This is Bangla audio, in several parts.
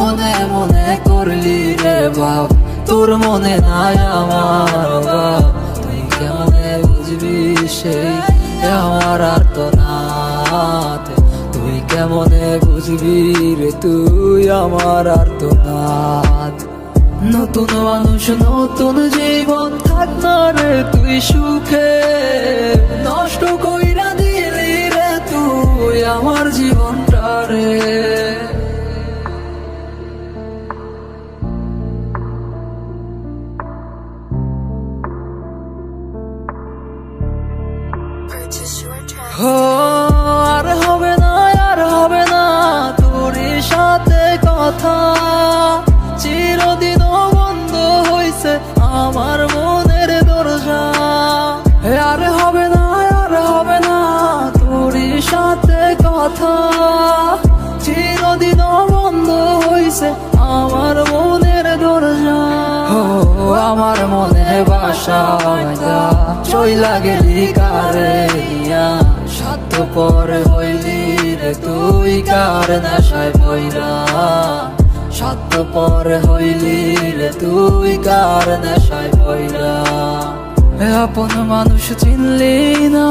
মনে মনে করলি রে বাপ, তোর মনে নাই আমার বাপ। তুই কেমনে বুঝবি সেই আমার আর্তনাদ, তুই কেমনে বুঝবি রে তুই আমার আর্তনাদ। নতুন মানুষ নতুন জীবন, থাক না রে তুই সুখে, নষ্ট কইরা দিলি রে তুই আমার জীবনটা রে। আর হবে না, আর হবে না তোর সাথে কথা, চিরদিন বন্ধ হইছে আমার মনের দরজা। আর হবে না, আর হবে না তোর সাথে কথা, চিরদিন বন্ধ হইছে আমার মনের দরজা। আমার মনে বাসা চইলা গেলি কারে ইয়া, স্বার্থপর হইলি রে তুই কার নেশায় পইরা, স্বার্থপর হইলি রে তুই কার নেশায় পইরা। আপন মানুষ চিনলি না,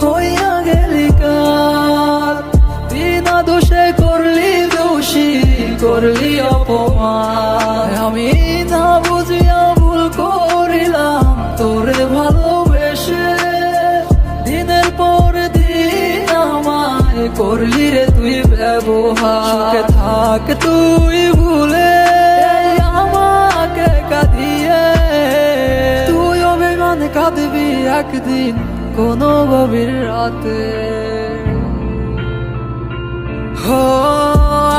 হইয়া গেলি কার, বিনা দোষে করলি দোষী, করলি অপমান। আমি না বুঝিয়া ভুল করিলাম তোরে ভালোবেসে, দিনের পর দিন আমায় করলি রে তুই ব্যবহার। থাক তুই ভুলে আমাকে কাঁদিয়ে, তুই অভিমান কাঁদবি একদিন কোনো গভীর রাতে।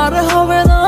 আর হবে না,